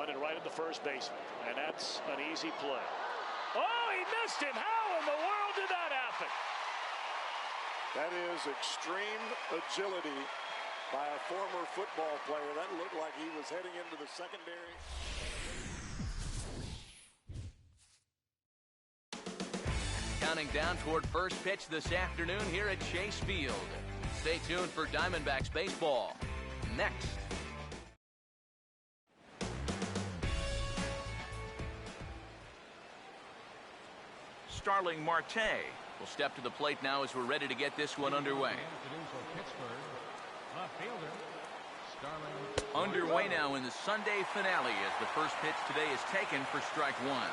pointed right at the first baseman, and that's an easy play. Oh, he missed him. How in the world did that happen? That is extreme agility by a former football player. That looked like he was heading into the secondary. Counting down toward first pitch this afternoon here at Chase Field. Stay tuned for Diamondbacks baseball. Next. Starling Marte will step to the plate now as we're ready to get this one underway. Underway now in the Sunday finale as the first pitch today is taken for strike one.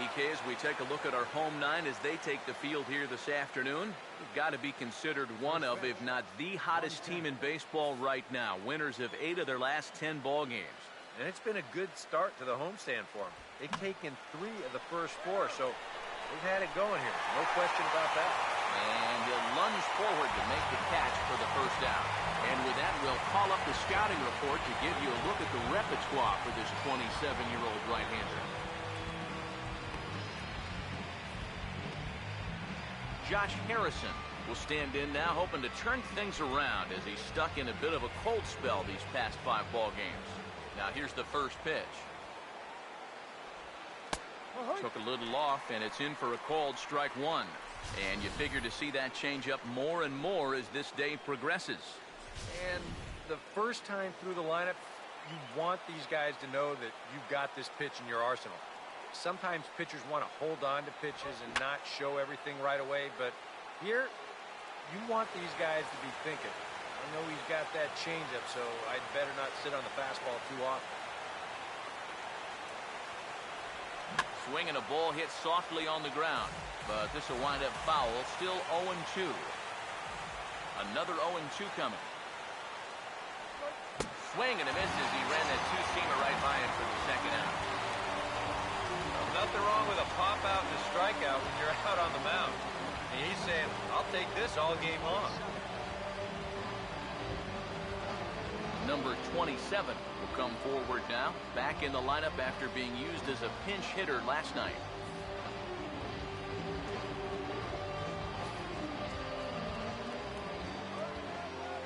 EK, as we take a look at our home nine as they take the field here this afternoon, we've got to be considered one of, if not the hottest team in baseball right now. Winners of 8 of their last 10 ball games. And it's been a good start to the homestand for them. They've taken 3 of the first 4, so they've had it going here. No question about that. And he'll lunge forward to make the catch for the first out. And with that, we'll call up the scouting report to give you a look at the repertoire for this 27-year-old right-hander. Josh Harrison will stand in now, hoping to turn things around as he's stuck in a bit of a cold spell these past 5 ball games. Now here's the first pitch. Took a little off, and it's in for a called strike one. And you figure to see that change up more and more as this day progresses. And the first time through the lineup, you want these guys to know that you've got this pitch in your arsenal. Sometimes pitchers want to hold on to pitches and not show everything right away, but here, you want these guys to be thinking, I know he's got that changeup, so I'd better not sit on the fastball too often. Swing and a ball hit softly on the ground, but this will wind up foul. Still 0-2. Another 0-2 coming. Swing and a miss as he ran that two-seamer right by him for the second out. Nothing wrong with a pop out and a strikeout when you're out on the mound. And he's saying, I'll take this all game long. Number 27 will come forward now, back in the lineup after being used as a pinch hitter last night.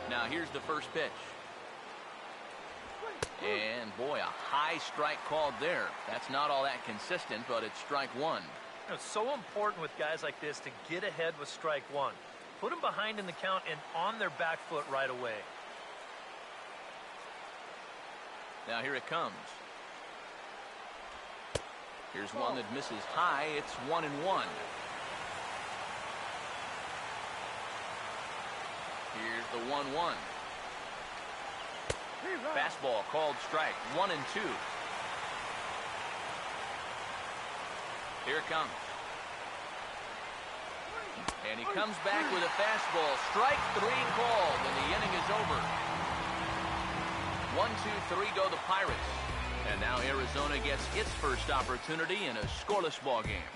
Now here's the first pitch. And boy, a high strike called there. That's not all that consistent, but it's strike one. It's so important with guys like this to get ahead with strike one. Put them behind in the count and on their back foot right away. Now here it comes. Here's one that misses high. It's 1-1. Here's the 1-1. Fastball called strike. 1-2. Here it comes. And he comes back with a fastball. Strike 3 called, and the inning is over. 1-2-3 go the Pirates. And now Arizona gets its first opportunity in a scoreless ball game.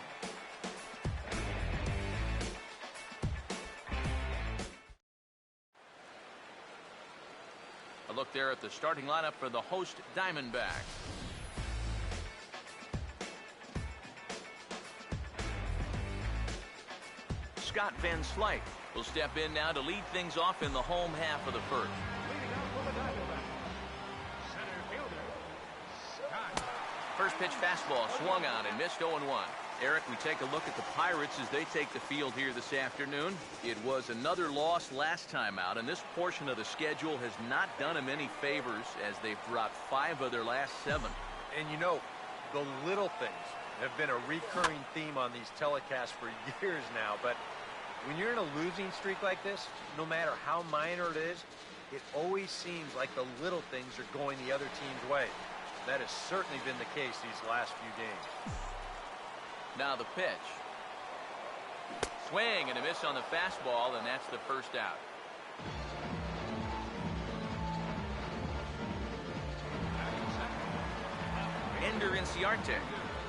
A look there at the starting lineup for the host Diamondbacks. Scott Van Slyke will step in now to lead things off in the home half of the first. First pitch fastball swung on and missed 0-1. Eric, we take a look at the Pirates as they take the field here this afternoon. It was another loss last time out, and this portion of the schedule has not done them any favors as they've dropped 5 of their last 7. And you know, the little things have been a recurring theme on these telecasts for years now, but when you're in a losing streak like this, no matter how minor it is, it always seems like the little things are going the other team's way. That has certainly been the case these last few games. Now the pitch. Swing and a miss on the fastball, and that's the first out. Ender Inciarte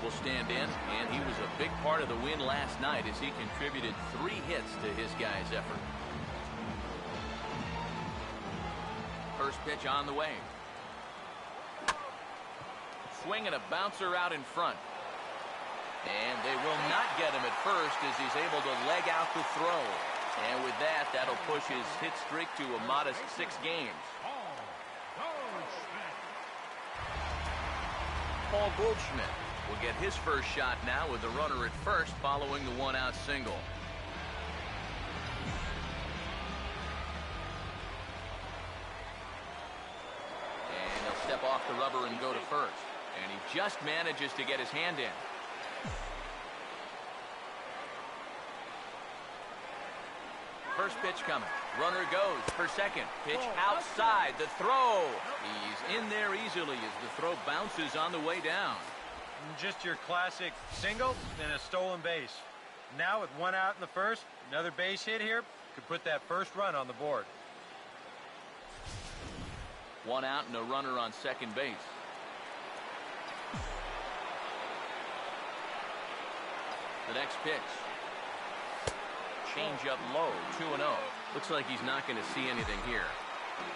will stand in, and he was a big part of the win last night as he contributed 3 hits to his guys' effort. First pitch on the way. swing and a bouncer out in front. And they will not get him at first as he's able to leg out the throw. And with that, that'll push his hit streak to a modest 6 games. Paul Goldschmidt will get his first shot now with the runner at first following the one-out single. And he'll step off the rubber and go to first. And he just manages to get his hand in. First pitch coming. Runner goes for second. Pitch outside. The throw. He's in there easily as the throw bounces on the way down. Just your classic single and a stolen base. Now with one out in the first, another base hit here could put that first run on the board. One out and a runner on second base. The next pitch. Change up low, 2-0. Looks like he's not going to see anything here.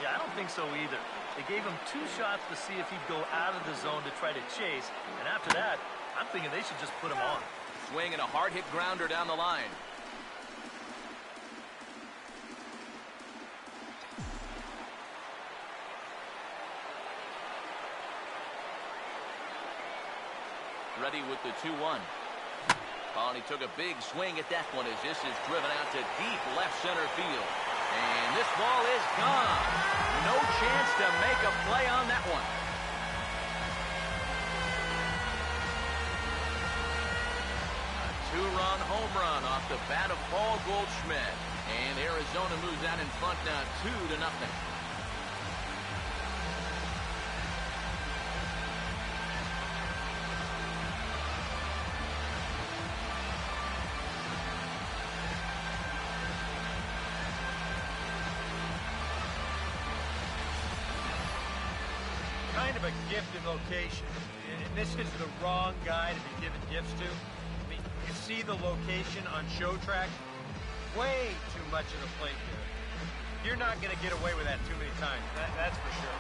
Yeah, I don't think so either. They gave him 2 shots to see if he'd go out of the zone to try to chase. And after that, I'm thinking they should just put him on. Swing and a hard hit grounder down the line. Ready with the 2-1. Oh, and he took a big swing at that one as this is driven out to deep left center field. And this ball is gone. No chance to make a play on that one. A 2-run home run off the bat of Paul Goldschmidt. And Arizona moves out in front now 2-0. Kind of a gifted location, and this is the wrong guy to be giving gifts to. I mean, you see the location on show track, way too much of the plate there. You're not going to get away with that too many times, that's for sure.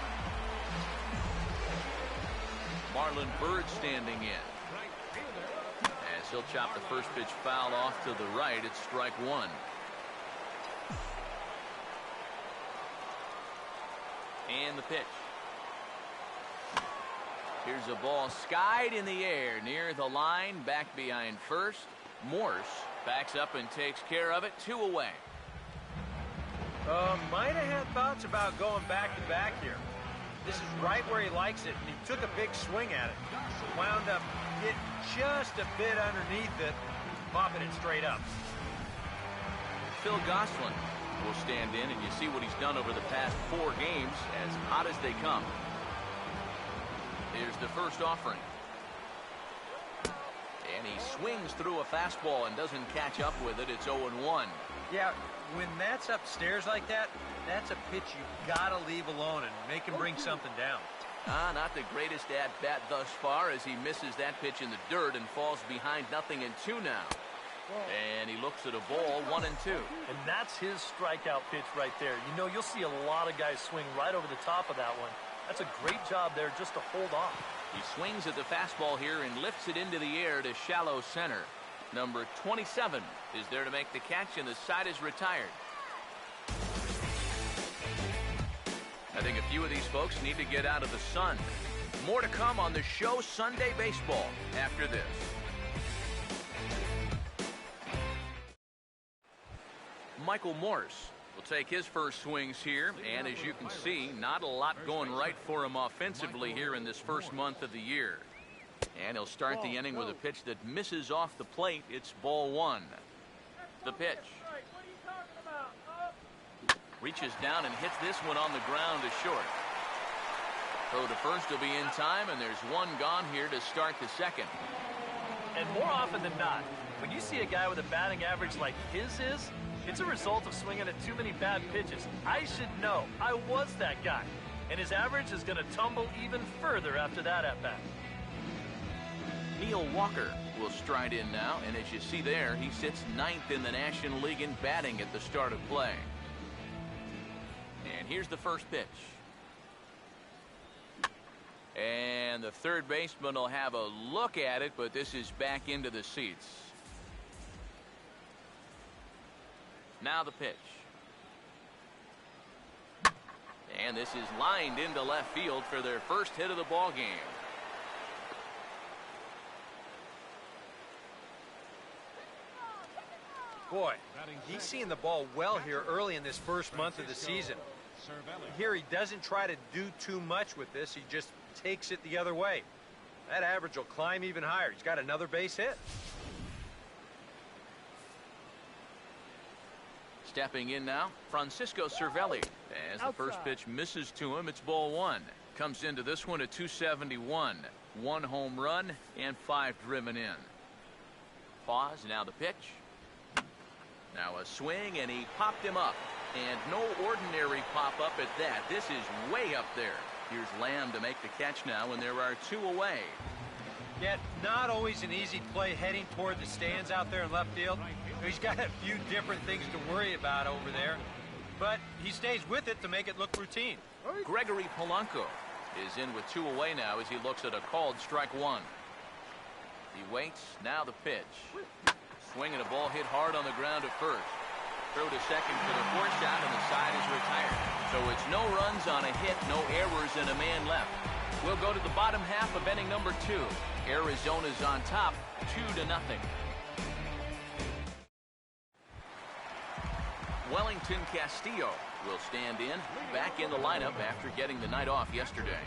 Marlon Byrd standing in. As he'll chop the first pitch foul off to the right, it's strike 1. And the pitch. Here's a ball skied in the air near the line, back behind first. Morse backs up and takes care of it. 2 away. Might have had thoughts about going back-to-back here. This is right where he likes it, and he took a big swing at it. Wound up getting just a bit underneath it, popping it straight up. Phil Gosselin will stand in, and you see what he's done over the past 4 games, as hot as they come. Here's the first offering. And he swings through a fastball and doesn't catch up with it. It's 0-1. Yeah, when that's upstairs like that, that's a pitch you gotta leave alone and make him bring something down. Not the greatest at-bat thus far as he misses that pitch in the dirt and falls behind 0-2 now. And he looks at a ball, 1-2. And that's his strikeout pitch right there. You know, you'll see a lot of guys swing right over the top of that one. That's a great job there just to hold off. He swings at the fastball here and lifts it into the air to shallow center. Number 27 is there to make the catch, and the side is retired. I think a few of these folks need to get out of the sun. More to come on the show Sunday Baseball after this. Michael Morse will take his first swings here, and as you can see, not a lot going right for him offensively here in this first month of the year. And he'll start the inning with a pitch that misses off the plate. It's ball 1. The pitch. Reaches down and hits this one on the ground to short. Throw to first will be in time, and there's one gone here to start the second. And more often than not, when you see a guy with a batting average like his is, it's a result of swinging at too many bad pitches. I should know. I was that guy. And his average is going to tumble even further after that at-bat. Neil Walker will stride in now, and as you see there, he sits 9th in the National League in batting at the start of play. And here's the first pitch. And the third baseman will have a look at it, but this is back into the seats. Now the pitch. And this is lined into left field for their first hit of the ball game. Boy, he's seeing the ball well here early in this first month of the season. Here he doesn't try to do too much with this. He just takes it the other way. That average will climb even higher. He's got another base hit. Stepping in now, Francisco Cervelli. As the first pitch misses to him, it's ball one. Comes into this one at 271. 1 home run and 5 driven in. Pause, now the pitch. Now a swing, and he popped him up. And no ordinary pop-up at that. This is way up there. Here's Lamb to make the catch now, and there are 2 away. Yet not always an easy play heading toward the stands out there in left field. He's got a few different things to worry about over there, but he stays with it to make it look routine. Gregory Polanco is in with 2 away now as he looks at a called strike 1. He waits, now the pitch. Swinging a ball hit hard on the ground at first. Throw to second for the 4th shot, and the side is retired. So it's no runs on a hit, no errors, and a man left. We'll go to the bottom half of inning number 2. Arizona's on top, 2-0. Wellington Castillo will stand in, back in the lineup after getting the night off yesterday.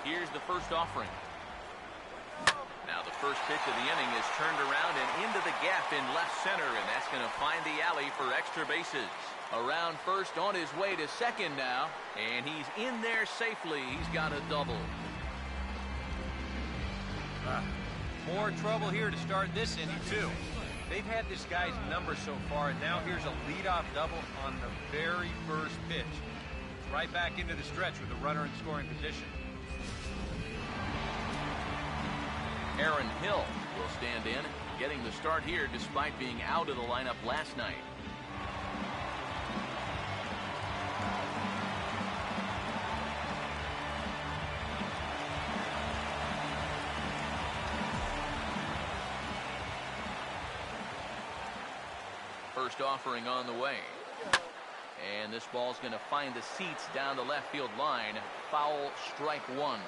Here's the first offering. Now the first pitch of the inning is turned around and into the gap in left center, and that's going to find the alley for extra bases. Around first, on his way to second now, and he's in there safely. He's got a double. More trouble here to start this inning, too. They've had this guy's number so far, and now here's a leadoff double on the very first pitch. It's right back into the stretch with a runner in scoring position. Aaron Hill will stand in, getting the start here despite being out of the lineup last night. First offering on the way. And this ball's going to find the seats down the left field line. Foul, strike 1.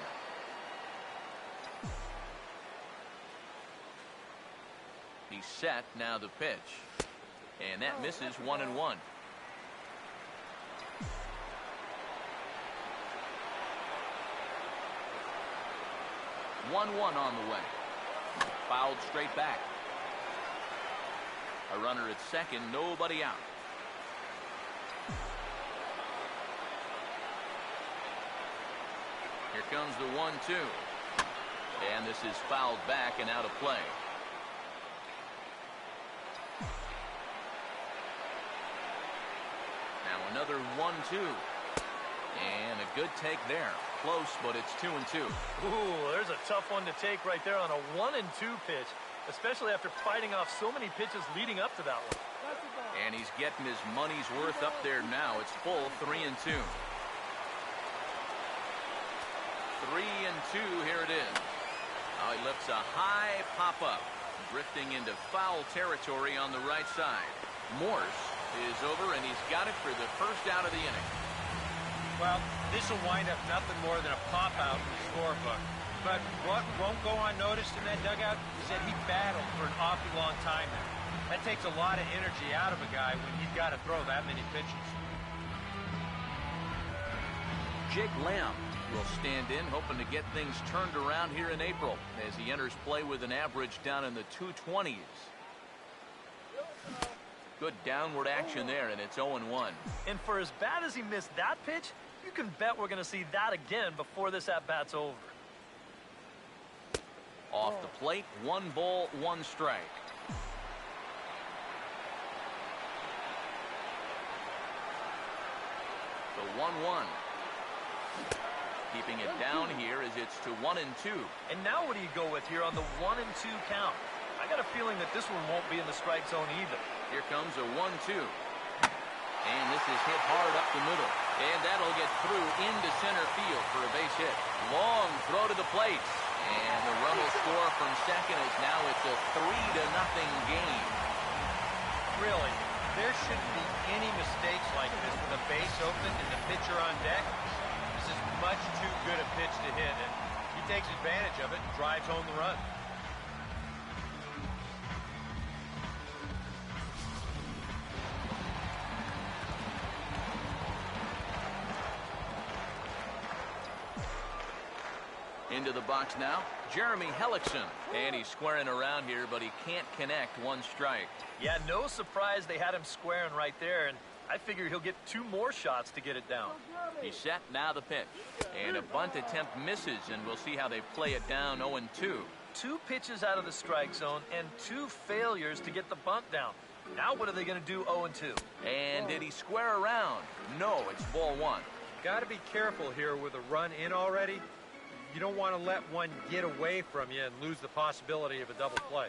He's set, now the pitch. And that misses 1-1. 1-1 on the way. Fouled straight back. A runner at second, nobody out. Here comes the 1-2. And this is fouled back and out of play. Now another 1-2. And a good take there. Close, but it's 2-2. Ooh, there's a tough one to take right there on a 1-2 pitch, especially after fighting off so many pitches leading up to that one. And he's getting his money's worth up there now. It's full 3-2. 3-2, here it is. Now he lifts a high pop-up, drifting into foul territory on the right side. Morse is over, and he's got it for the first out of the inning. Well, this will wind up nothing more than a pop-out in the scorebook. But what won't go unnoticed in that dugout is that he battled for an awfully long time now. That takes a lot of energy out of a guy when he's got to throw that many pitches. Jake Lamb will stand in, hoping to get things turned around here in April as he enters play with an average down in the 220s. Good downward action there, and it's 0-1. And for as bad as he missed that pitch, you can bet we're going to see that again before this at-bat's over. Off the plate, 1 ball, 1 strike. The 1-1. Keeping it down here as it's to 1-2. And now what do you go with here on the 1-2 count? I got a feeling that this one won't be in the strike zone either. Here comes a 1-2. And this is hit hard up the middle. And that'll get through into center field for a base hit. Long throw to the plate. And the run will score from second as now it's a 3-0 game. Really, there shouldn't be any mistakes like this with a base open and the pitcher on deck. This is much too good a pitch to hit, and he takes advantage of it and drives home the run. Into the box now, Jeremy Hellickson. And he's squaring around here, but he can't connect. 1 strike. Yeah, no surprise they had him squaring right there, and I figure he'll get 2 more shots to get it down. He's set, now the pitch. And a bunt attempt misses, and we'll see how they play it down 0-2. 2 pitches out of the strike zone and 2 failures to get the bunt down. Now what are they going to do 0-2? And did he square around? No, it's ball 1. Got to be careful here with a run in already. You don't want to let one get away from you and lose the possibility of a double play.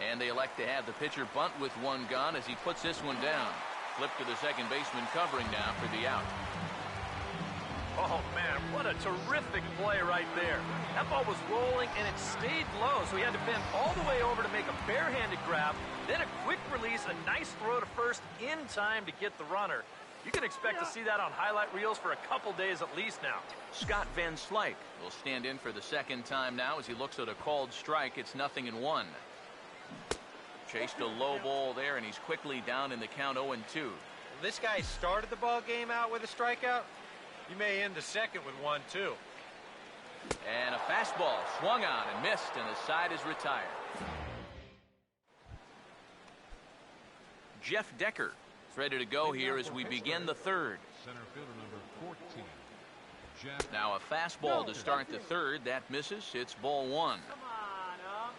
And they elect to have the pitcher bunt with 1 gone as he puts this one down. Flip to the second baseman covering now for the out. Oh, man, what a terrific play right there. That ball was rolling, and it stayed low, so he had to bend all the way over to make a barehanded grab, then a quick release, a nice throw to first in time to get the runner. You can expect to see that on highlight reels for a couple days at least now. Scott Van Slyke will stand in for the second time now as he looks at a called strike. It's 0-1. Chased a low ball there, and he's quickly down in the count 0-2. This guy started the ball game out with a strikeout. You may end the second with 1, too. And a fastball swung on and missed, and the side is retired. Jeff Decker is ready to go here as we begin the third. Center fielder number 14. Now a fastball to start the third. That misses. It's ball 1. Come on up.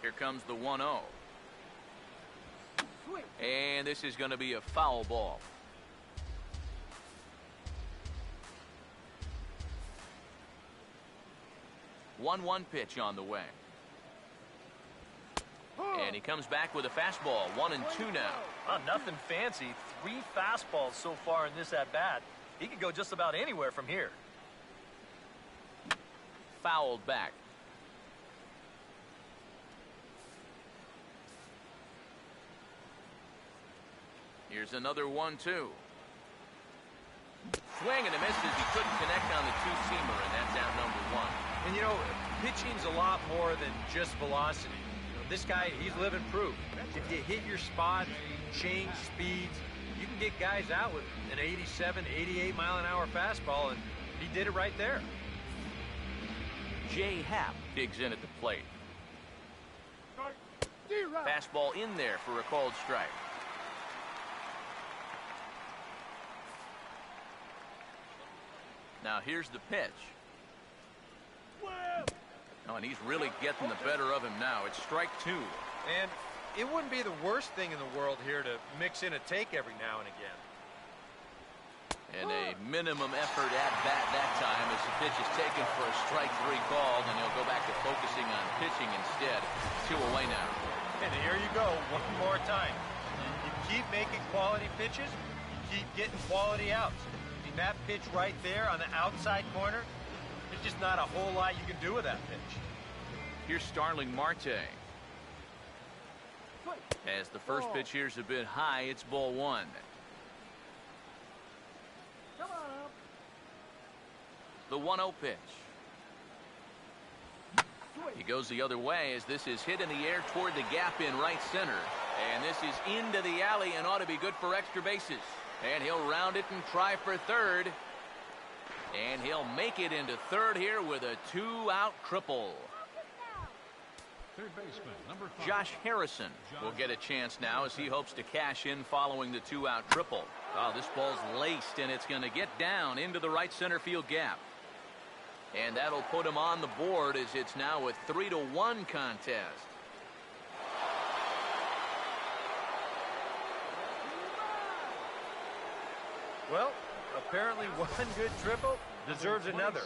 Here comes the 1-0. And this is going to be a foul ball. One pitch on the way. And he comes back with a fastball. 1-2 now. Nothing fancy. 3 fastballs so far in this at-bat. He could go just about anywhere from here. Fouled back. Here's another 1-2. Swing and a miss as he couldn't connect on the 2-seamer, and that's out number 1. And, you know, pitching's a lot more than just velocity. You know, this guy, he's living proof. If you hit your spot, change speeds, you can get guys out with an 87, 88 mile-an-hour fastball, and he did it right there. Jay Happ digs in at the plate. Fastball in there for a called strike. Now here's the pitch. Oh, and he's really getting the better of him now. It's strike 2. And it wouldn't be the worst thing in the world here to mix in a take every now and again. And a minimum effort at bat that time as the pitch is taken for a strike 3 called, and he'll go back to focusing on pitching instead. 2 away now. And here you go, one more time. You keep making quality pitches, you keep getting quality outs. I mean, that pitch right there on the outside corner, there's just not a whole lot you can do with that pitch. Here's Starling Marte. As the first pitch here's a bit high, it's ball 1. The 1-0 pitch. He goes the other way as this is hit in the air toward the gap in right center. And this is into the alley and ought to be good for extra bases. And he'll round it and try for third. And he'll make it into third here with a 2-out triple. Third baseman, number 5. Josh Harrison will get a chance now as he hopes to cash in following the 2-out triple. Oh, this ball's laced, and it's going to get down into the right center field gap. And that'll put him on the board as it's now a 3-1 contest. Well, apparently one good triple deserves another.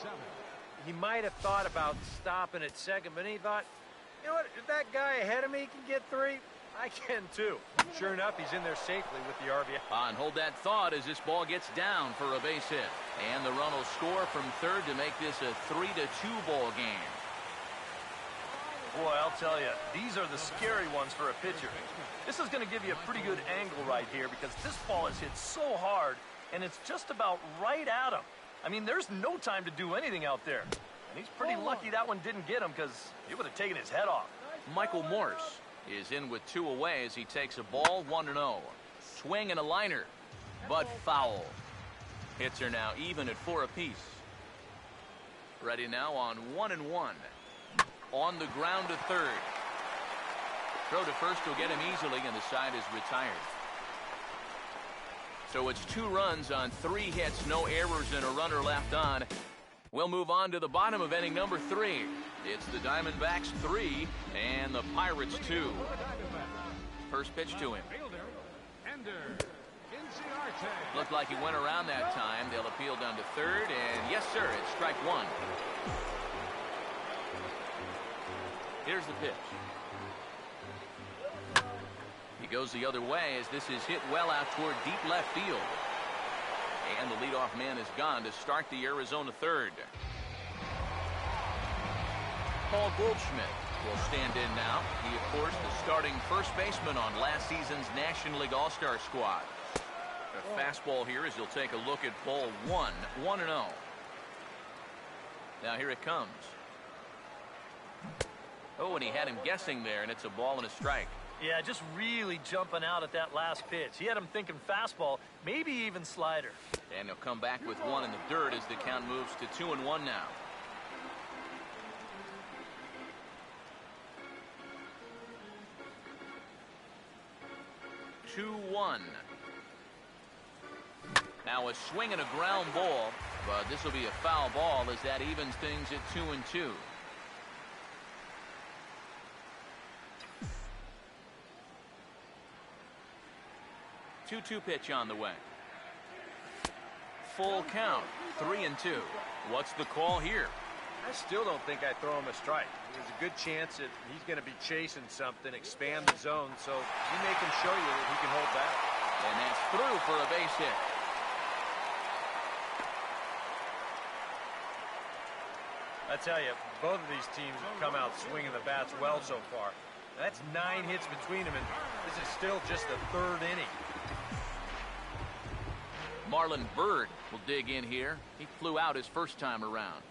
He might have thought about stopping at second, but he thought, you know what, if that guy ahead of me can get 3, I can too. Sure enough, he's in there safely with the RBI. And hold that thought as this ball gets down for a base hit. And the run will score from third to make this a 3-2 ball game. Boy, I'll tell you, these are the scary ones for a pitcher. This is going to give you a pretty good angle right here because this ball is hit so hard, and it's just about right at him. I mean, there's no time to do anything out there. And he's pretty lucky that one didn't get him because it would have taken his head off. Michael Morse is in with 2 away as he takes a ball 1-0. Swing and a liner, but foul. Hits are now even at 4 apiece. Ready now on 1-1. On the ground to third. Throw to first will get him easily, and the side is retired. So it's 2 runs on 3 hits, no errors, and a runner left on. We'll move on to the bottom of inning number 3. It's the Diamondbacks 3 and the Pirates 2. First pitch to him. Looked like he went around that time. They'll appeal down to third, and yes, sir, it's strike 1. Here's the pitch. He goes the other way as this is hit well out toward deep left field. And the leadoff man is gone to start the Arizona third. Paul Goldschmidt will stand in now. He, of course, the starting first baseman on last season's National League All-Star squad. A fastball here as he'll take a look at ball 1, 1-0. Now here it comes. Oh, and he had him guessing there, and it's a ball and a strike. Yeah, just really jumping out at that last pitch. He had him thinking fastball, maybe even slider. And he'll come back with 1 in the dirt as the count moves to 2-1 now. Now a swing and a ground ball, but this will be a foul ball as that evens things at 2-2. Two pitch on the way. Full count, 3-2. What's the call here? I still don't think I throw him a strike. There's a good chance that he's going to be chasing something, expand the zone, so you make him show you that he can hold back. And that's through for a base hit. I tell you, both of these teams have come out swinging the bats well so far. That's 9 hits between them, and this is still just the 3rd inning. Marlon Byrd will dig in here. He flew out his first time around.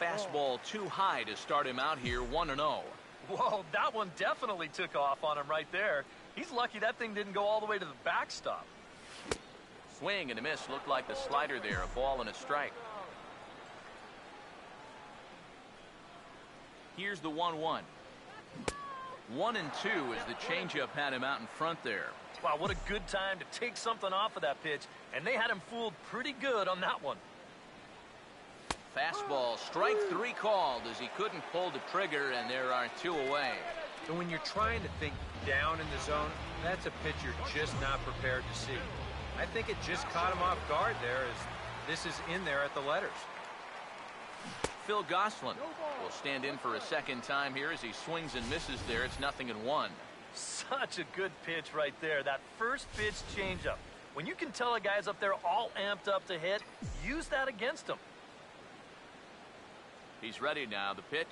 Fastball too high to start him out here, 1-0. Whoa, that one definitely took off on him right there. He's lucky that thing didn't go all the way to the backstop. Swing and a miss. Looked like the slider there, a ball and a strike. Here's the 1-1. 1-2 as the changeup had him out in front there. Wow, what a good time to take something off of that pitch, and they had him fooled pretty good on that one. Fastball, strike 3 called as he couldn't pull the trigger, and there are 2 away. So when you're trying to think down in the zone, that's a pitch you're just not prepared to see. I think it just caught him off guard there as this is in there at the letters. Phil Gosselin will stand in for a second time here as he swings and misses there. It's 0-1. Such a good pitch right there. That first pitch changeup. When you can tell a guy's up there all amped up to hit, use that against him. He's ready now. The pitch.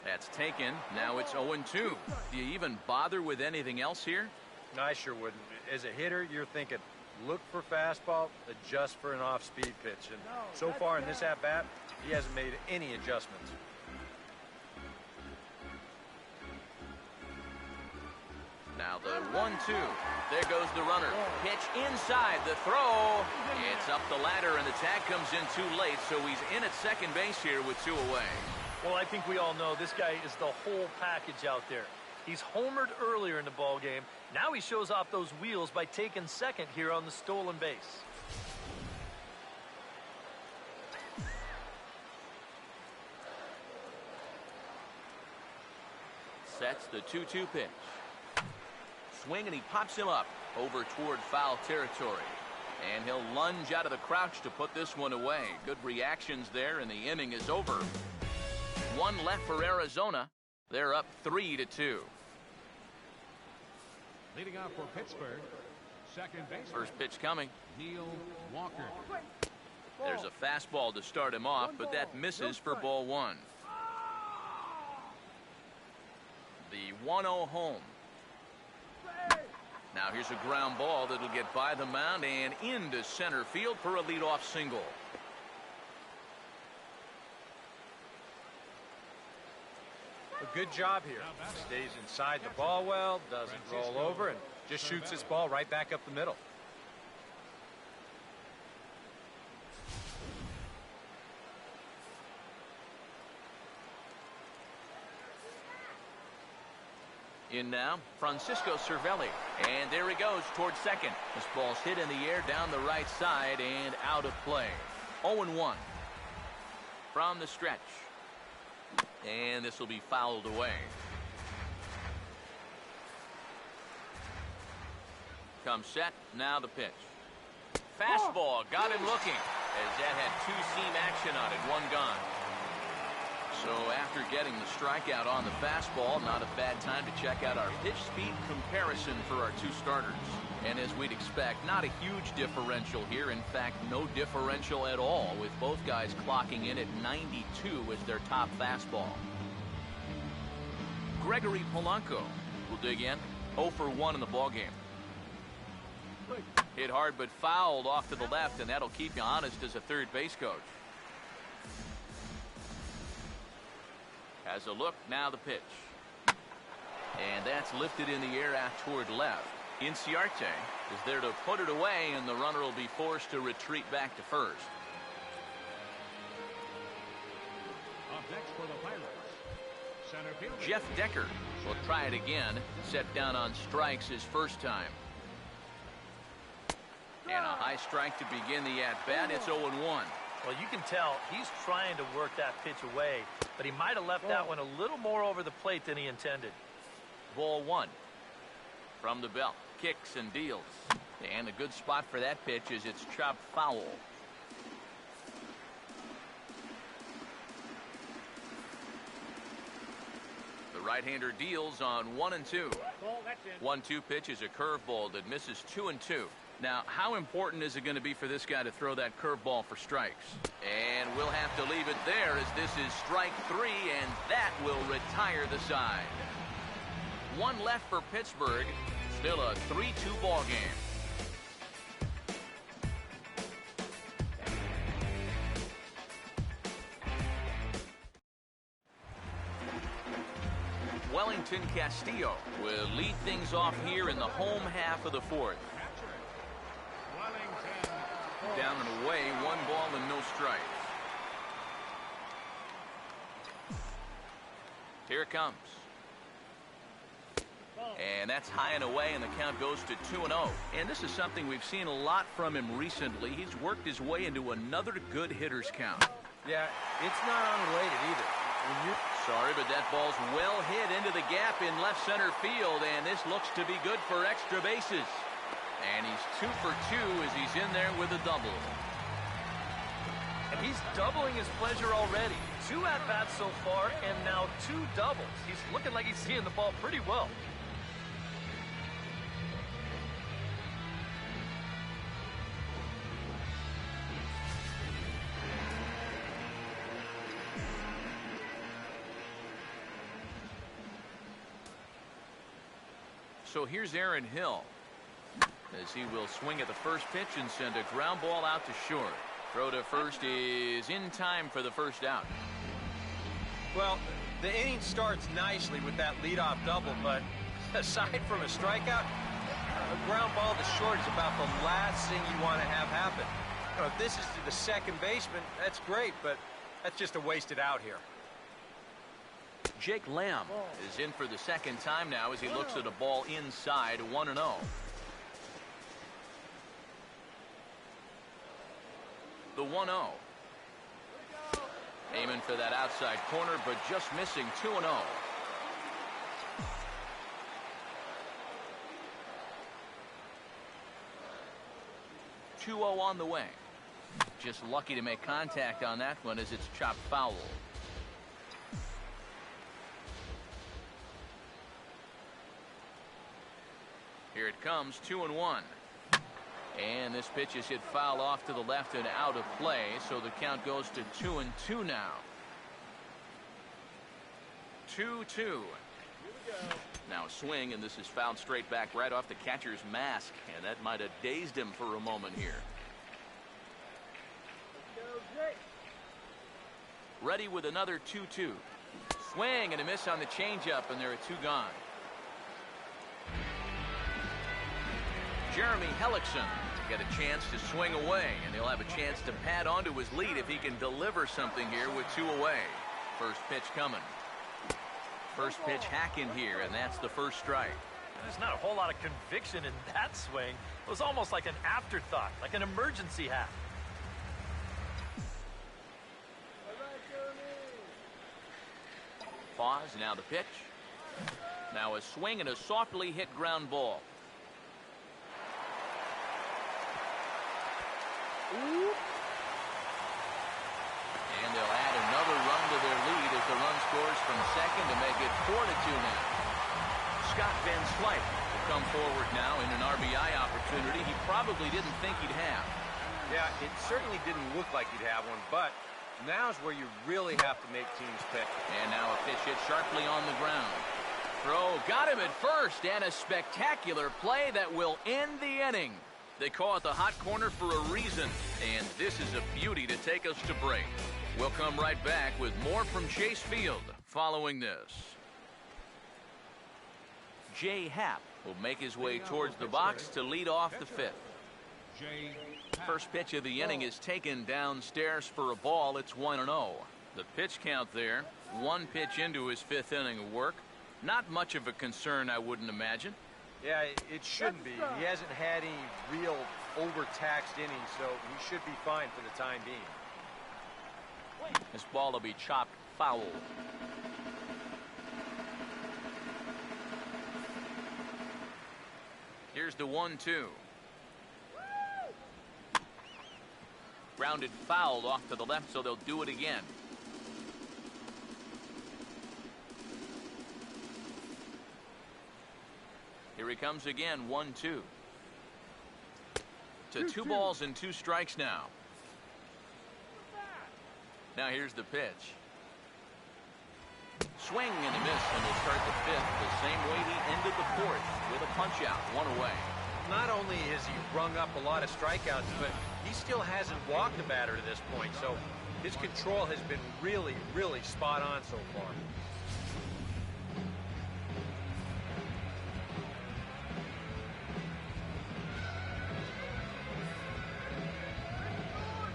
That's taken. Now it's 0-2. Do you even bother with anything else here? No, I sure wouldn't. As a hitter, you're thinking, look for fastball, adjust for an off-speed pitch. And so far in this at-bat, he hasn't made any adjustments. Now the 1-2. There goes the runner. Pitch inside. The throw. It's up the ladder, and the tag comes in too late, so he's in at second base here with 2 away. Well, I think we all know this guy is the whole package out there. He's homered earlier in the ball game. Now he shows off those wheels by taking second here on the stolen base. Sets the 2-2 pitch. Swing, and he pops him up over toward foul territory. And he'll lunge out of the crouch to put this one away. Good reactions there, and the inning is over. 1 left for Arizona. They're up 3-2. Leading off for Pittsburgh, second baseman. First pitch coming. Neil Walker. There's a fastball to start him off, but that misses for ball one. The 1-0 home. Now here's a ground ball that'll get by the mound and into center field for a leadoff single. A good job here. Stays inside the ball well, doesn't roll over, and just shoots this ball right back up the middle. In now, Francisco Cervelli. And there he goes towards second. This ball's hit in the air down the right side and out of play. 0-1 from the stretch. And this will be fouled away. Comes set. Now the pitch. Fastball. Got him looking. As that had two-seam action on it. One gone. So after getting the strikeout on the fastball, not a bad time to check out our pitch speed comparison for our two starters. And as we'd expect, not a huge differential here. In fact, no differential at all, with both guys clocking in at 92 as their top fastball. Gregory Polanco will dig in. 0 for 1 in the ballgame. Hit hard but fouled off to the left, and that'll keep you honest as a third base coach. Has a look, now the pitch. And that's lifted in the air out toward left. Inciarte is there to put it away, and the runner will be forced to retreat back to first. Up next for the Pirates, center fielder Jeff Decker will try it again. Set down on strikes his first time. And a high strike to begin the at-bat. It's 0-1. Well, you can tell he's trying to work that pitch away, but he might have left that one a little more over the plate than he intended. Ball one from the belt. Kicks and deals. And a good spot for that pitch is it's chopped foul. The right-hander deals on 1 and 2. 1-2 pitch is a curveball that misses 2 and 2. Now, how important is it going to be for this guy to throw that curveball for strikes? And we'll have to leave it there, as this is strike 3, and that will retire the side. One left for Pittsburgh. Still a 3-2 ball game. Wellington Castillo will lead things off here in the home half of the fourth. Down and away, 1 ball and no strikes. Here it comes. And that's high and away, and the count goes to 2-0. And this is something we've seen a lot from him recently. He's worked his way into another good hitter's count. Yeah, it's not unrelated either. Sorry, but that ball's well hit into the gap in left center field, and this looks to be good for extra bases. And he's 2 for 2 as he's in there with a double. And he's doubling his pleasure already. 2 at-bats so far, and now 2 doubles. He's looking like he's seeing the ball pretty well. So here's Aaron Hill, as he will swing at the first pitch and send a ground ball out to short. Throw to first is in time for the first out. Well, the inning starts nicely with that leadoff double, but aside from a strikeout, a ground ball to short is about the last thing you want to have happen. You know, if this is to the second baseman, that's great, but that's just a wasted out here. Jake Lamb is in for the second time now as he looks at a ball inside, 1-0. The 1-0. Aiming for that outside corner, but just missing. 2-0. 2-0 on the way. Just lucky to make contact on that one as it's chopped foul. Here it comes, 2-1. And this pitch is hit foul off to the left and out of play, so the count goes to 2-2 now. 2-2. Now a swing, and this is fouled straight back right off the catcher's mask, and that might have dazed him for a moment here. Ready with another 2-2. Swing and a miss on the changeup, and there are 2 gone. Jeremy Hellickson get a chance to swing away, and he'll have a chance to pad onto his lead if he can deliver something here with 2 away. First pitch coming. First pitch hack in here, and that's the first strike. There's not a whole lot of conviction in that swing. It was almost like an afterthought, like an emergency hack. Pause, now the pitch. Now a swing and a softly hit ground ball. And they'll add another run to their lead as the run scores from second to make it 4-2 now. Scott Van Slyke will come forward now in an RBI opportunity he probably didn't think he'd have. Yeah, it certainly didn't look like he'd have one, but now's where you really have to make teams pick. And now a pitch hit sharply on the ground. Throw got him at first, and a spectacular play that will end the inning. They call it the hot corner for a reason, and this is a beauty to take us to break. We'll come right back with more from Chase Field following this. Jay Happ will make his way towards the box to lead off the 5th. First pitch of the inning is taken downstairs for a ball. It's 1-0. The pitch count there, 1 pitch into his 5th inning of work. Not much of a concern, I wouldn't imagine. Yeah, it shouldn't be. He hasn't had any real overtaxed innings, so he should be fine for the time being. This ball will be chopped foul. Here's the 1-2. Grounded foul off to the left, so they'll do it again. Here he comes again, 1-2. To 2 balls and 2 strikes now. Now here's the pitch. Swing and a miss, and he'll start the 5th the same way he ended the 4th, with a punch out, 1 away. Not only has he rung up a lot of strikeouts, but he still hasn't walked a batter to this point, so his control has been really, really spot on so far.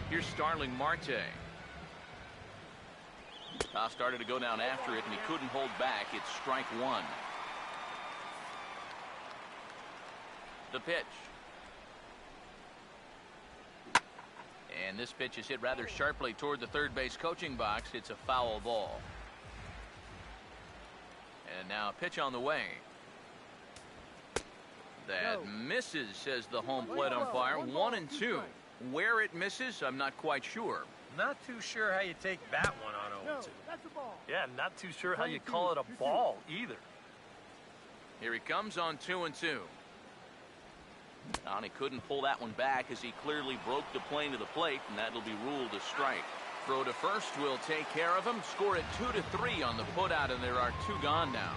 Here's Starling Marte. Started to go down after it, and he couldn't hold back. It's strike 1. The pitch. And this pitch is hit rather sharply toward the third base coaching box. It's a foul ball. And now a pitch on the way. That misses, says the home plate umpire. 1-2. Where it misses, I'm not quite sure. Not too sure how you take that one on 0-2. Yeah, not too sure how you call it a ball either. Here he comes on 2-2. And he couldn't pull that one back as he clearly broke the plane to the plate, and that'll be ruled a strike. Throw to first will take care of him. Score it 2-3 on the putout, and there are 2 gone now.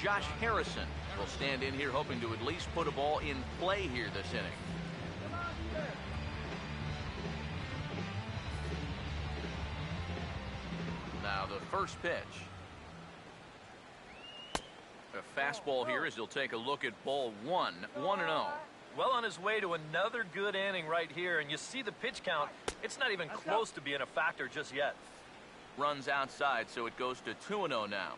Josh Harrison will stand in here hoping to at least put a ball in play here this inning. Now the first pitch. A fastball here as he'll take a look at ball 1. 1-0. Well on his way to another good inning right here, and you see the pitch count. It's not even close to being a factor just yet. Runs outside, so it goes to 2-0 now.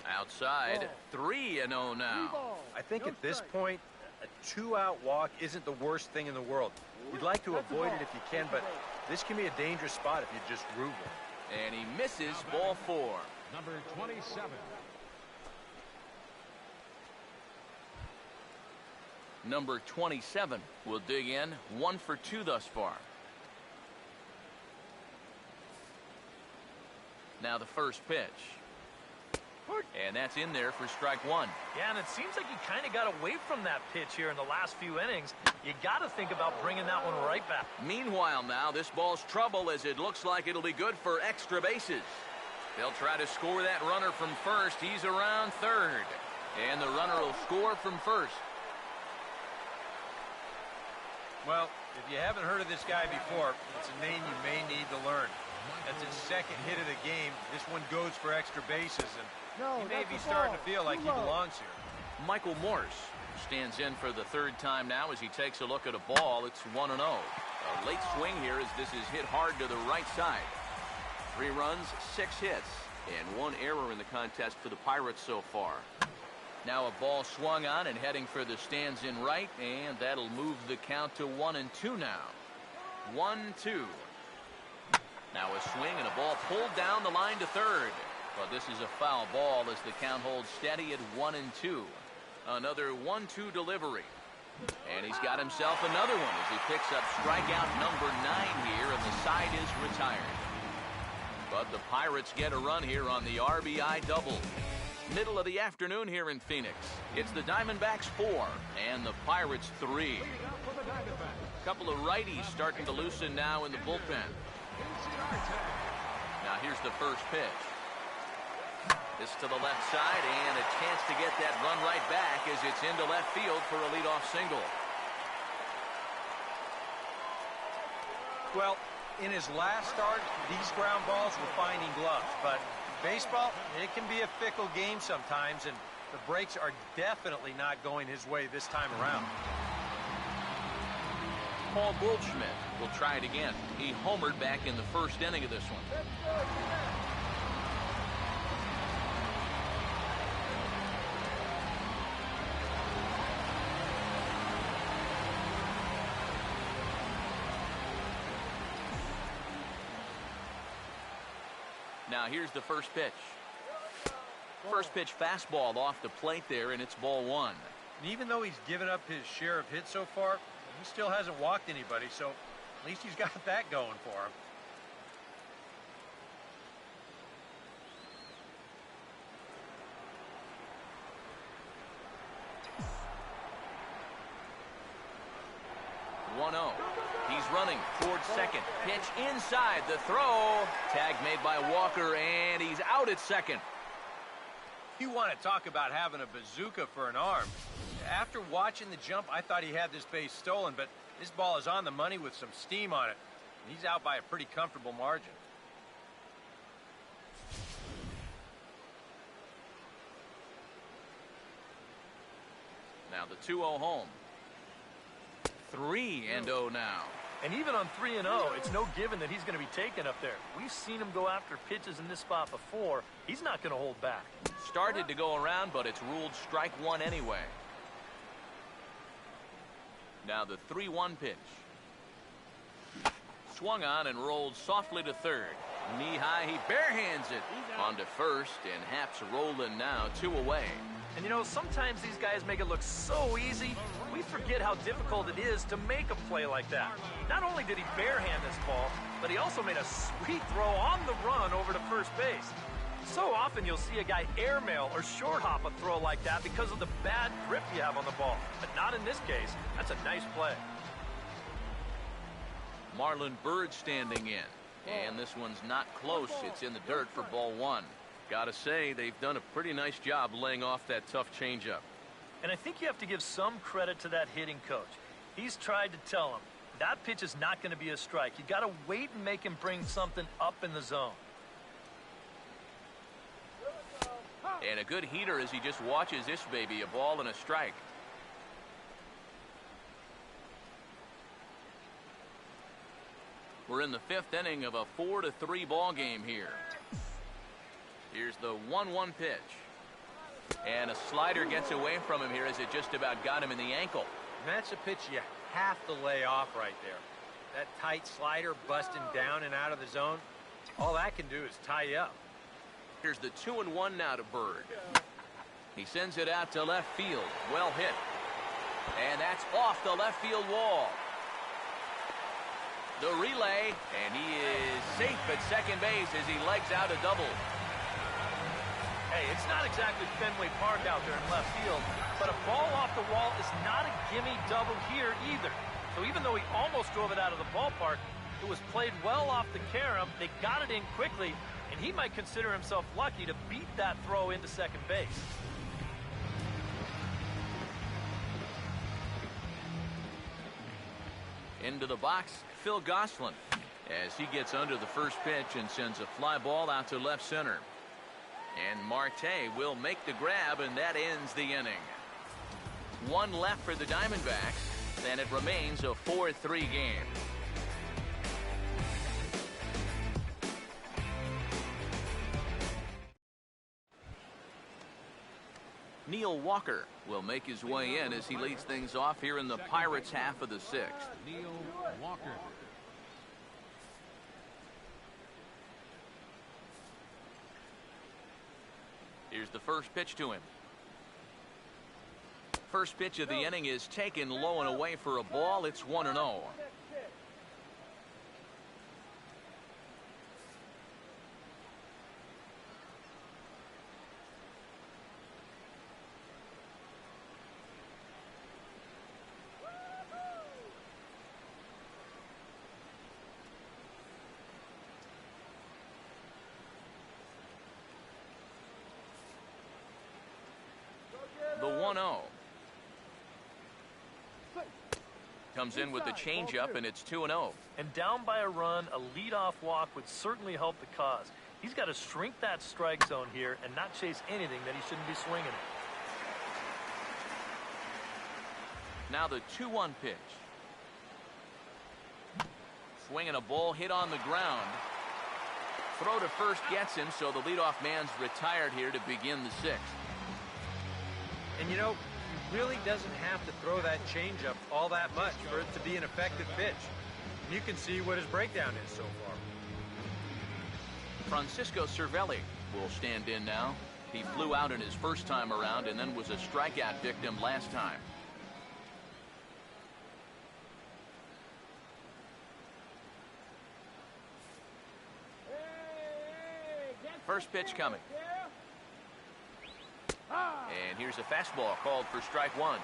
Outside, 3-0 now. I think at this point, a 2-out walk isn't the worst thing in the world. You'd like to avoid it if you can, but this can be a dangerous spot if you just root one. And he misses ball 4. Number 27. Number 27 will dig in. 1 for 2 thus far. Now the first pitch. And that's in there for strike one. Yeah, and it seems like he kind of got away from that pitch here in the last few innings. You got to think about bringing that one right back. Meanwhile now, this ball's trouble as it looks like it'll be good for extra bases. They'll try to score that runner from first. He's around third. And the runner will score from first. Well, if you haven't heard of this guy before, it's a name you may need to learn. That's his second hit of the game. This one goes for extra bases, and he may be starting to feel like he belongs here. Michael Morse stands in for the third time now as he takes a look at a ball. It's 1-0. A late swing here as this is hit hard to the right side. 3 runs, 6 hits, and 1 error in the contest for the Pirates so far. Now a ball swung on and heading for the stands in right, and that'll move the count to 1-2 now. 1-2. Now a swing and a ball pulled down the line to third. But this is a foul ball as the count holds steady at 1-2. Another 1-2 delivery. And he's got himself another one as he picks up strikeout number 9 here, and the side is retired. But the Pirates get a run here on the RBI double. Middle of the afternoon here in Phoenix. It's the Diamondbacks 4 and the Pirates 3. A couple of righties starting to loosen now in the bullpen. Now here's the first pitch. This to the left side, and a chance to get that run right back as it's into left field for a leadoff single. Well, in his last start, these ground balls were finding gloves, but baseball, it can be a fickle game sometimes, and the breaks are definitely not going his way this time around. Paul Goldschmidt will try it again. He homered back in the first inning of this one. Now here's the first pitch. First pitch fastball off the plate there, and it's ball 1. And even though he's given up his share of hits so far, he still hasn't walked anybody, so at least he's got that going for him. He's running towards second. Pitch inside. The throw. Tag made by Walker, and he's out at second. You want to talk about having a bazooka for an arm. After watching the jump, I thought he had this base stolen, but this ball is on the money with some steam on it. He's out by a pretty comfortable margin. Now the 2-0 home. 3-0 now. And even on 3-0, it's no given that he's going to be taken up there. We've seen him go after pitches in this spot before. He's not going to hold back. Started to go around, but it's ruled strike 1 anyway. Now the 3-1 pitch. Swung on and rolled softly to third. Knee high, he barehands it on to first, and Happ's rolling now 2 away. And you know, sometimes these guys make it look so easy, we forget how difficult it is to make a play like that. Not only did he barehand this ball, but he also made a sweet throw on the run over to first base. So often you'll see a guy airmail or short hop a throw like that because of the bad grip you have on the ball. But not in this case. That's a nice play. Marlon Byrd standing in. And this one's not close. It's in the dirt for ball 1. Gotta say, they've done a pretty nice job laying off that tough changeup. And I think you have to give some credit to that hitting coach. He's tried to tell him, that pitch is not going to be a strike. You got to wait and make him bring something up in the zone. And a good heater as he just watches this baby, a ball and a strike. We're in the 5th inning of a 4-3 ball game here. Here's the 1-1 pitch. And a slider gets away from him here as it just about got him in the ankle. And that's a pitch you have to lay off right there. That tight slider busting down and out of the zone, all that can do is tie you up. Here's the 2-1 now to Byrd. He sends it out to left field. Well hit. And that's off the left field wall. The relay, and he is safe at second base as he legs out a double. Hey, it's not exactly Fenway Park out there in left field, but a ball off the wall is not a gimme double here either. So even though he almost drove it out of the ballpark, it was played well off the carom. They got it in quickly, and he might consider himself lucky to beat that throw into second base. Into the box, Phil Gosselin, as he gets under the first pitch and sends a fly ball out to left center. And Marte will make the grab, and that ends the inning. One left for the Diamondbacks, and it remains a 4-3 game. Neil Walker will make his way in as he leads things off here in the Pirates' half of the sixth. Neil Walker. Here's the first pitch to him. First pitch of the inning is taken low and away for a ball. It's 1-0. The 1-0. Comes in with the changeup, and it's 2-0. And down by a run, a leadoff walk would certainly help the cause. He's got to shrink that strike zone here and not chase anything that he shouldn't be swinging at. Now the 2-1 pitch. Swinging a ball hit on the ground. Throw to first gets him, so the leadoff man's retired here to begin the sixth. And you know, he really doesn't have to throw that changeup all that much for it to be an effective pitch. And you can see what his breakdown is so far. Francisco Cervelli will stand in now. He flew out in his first time around and then was a strikeout victim last time. First pitch coming. And here's a fastball called for strike one.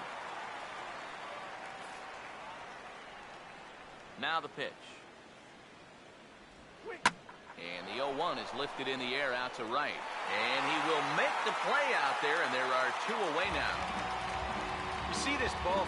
Now the pitch. And the 0-1 is lifted in the air out to right. And he will make the play out there, and there are two away now. You see this ball.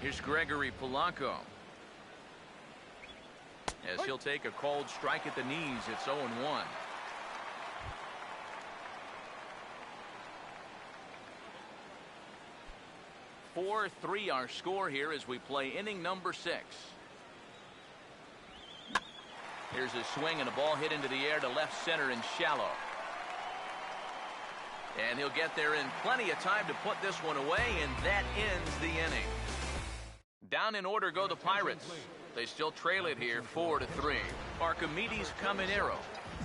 Here's Gregory Polanco. As he'll take a cold strike at the knees, it's 0-1. 4-3 our score here as we play inning number 6. Here's a swing and a ball hit into the air to left center and shallow. And he'll get there in plenty of time to put this one away, and that ends the inning. Down in order go the Pirates. They still trail it here 4-3. Archimedes Caminero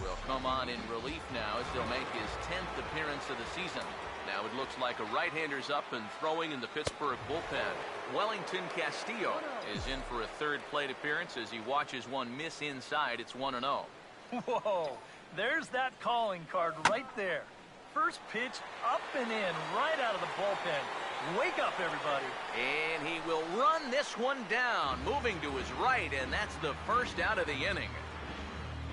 will come on in relief now as he'll make his 10th appearance of the season. Now it looks like a right-hander's up and throwing in the Pittsburgh bullpen. Wellington Castillo is in for a third plate appearance as he watches one miss inside. It's 1-0. Whoa, there's that calling card right there. First pitch up and in right out of the bullpen. Wake up, everybody. And he will run this one down, moving to his right, and that's the first out of the inning.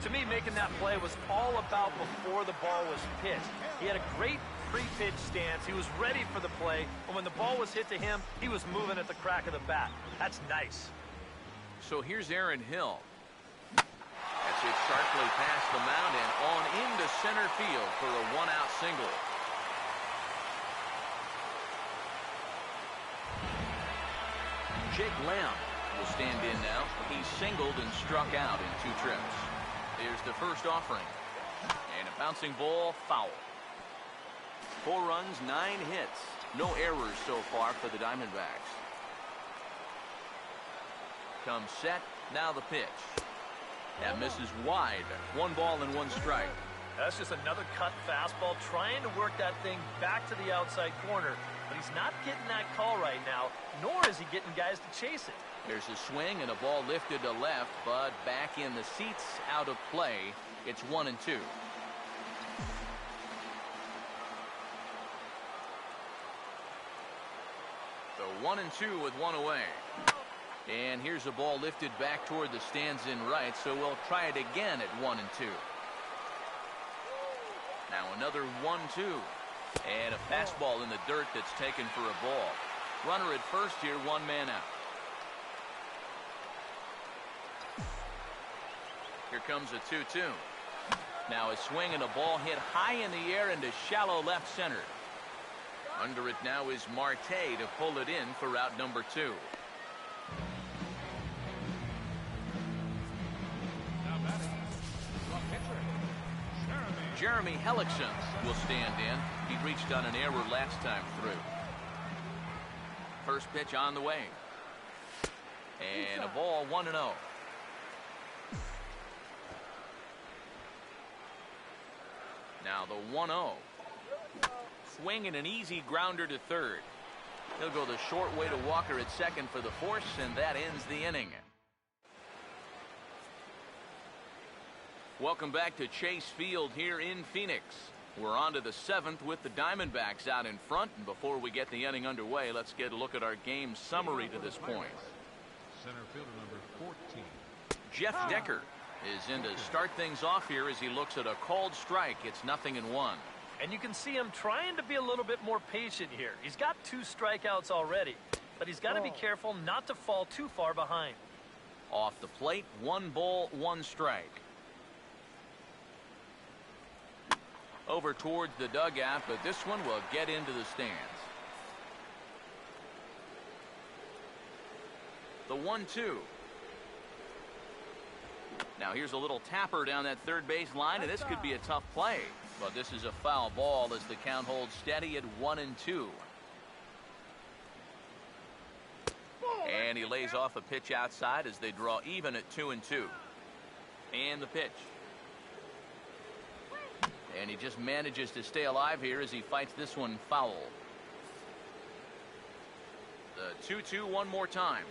To me, making that play was all about before the ball was pitched. He had a great pre-pitch stance. He was ready for the play, and when the ball was hit to him, he was moving at the crack of the bat. That's nice. So here's Aaron Hill. That's it sharply past the mound and on into center field for a one-out single. Jake Lamb will stand in now. He singled and struck out in 2 trips. Here's the first offering. And a bouncing ball, foul. 4 runs, 9 hits. No errors so far for the Diamondbacks. Comes set, now the pitch. That misses wide. 1 ball and 1 strike. That's just another cut fastball, trying to work that thing back to the outside corner. But he's not getting that call right now, nor is he getting guys to chase it. There's a swing and a ball lifted to left, but back in the seats, out of play. It's 1-2. So 1-2 with 1 away. And here's a ball lifted back toward the stands in right, so we'll try it again at 1-2. Now another 1-2. And a fastball in the dirt that's taken for a ball. Runner at first here, 1 man out. Here comes a 2-2. Now a swing and a ball hit high in the air into shallow left center. Under it now is Marte to pull it in for out number 2. Jeremy Hellickson will stand in. He reached on an error last time through. First pitch on the way. And a ball, 1-0. Now the 1-0. Swing and an easy grounder to third. He'll go the short way to Walker at second for the force, and that ends the inning. Welcome back to Chase Field here in Phoenix. We're on to the 7th with the Diamondbacks out in front. And before we get the inning underway, let's get a look at our game summary to this point. Center fielder number 14. Jeff Decker is in to start things off here as he looks at a called strike. It's 0-1. And you can see him trying to be a little bit more patient here. He's got 2 strikeouts already, but he's got to be careful not to fall too far behind. Off the plate, 1 ball, 1 strike. Over towards the dugout, but this one will get into the stands. The 1-2. Now here's a little tapper down that third base line, and this could be a tough play. But this is a foul ball as the count holds steady at 1-2. And he lays off a pitch outside as they draw even at 2-2. And the pitch. And he just manages to stay alive here as he fights this one foul. The 2-2 one more time.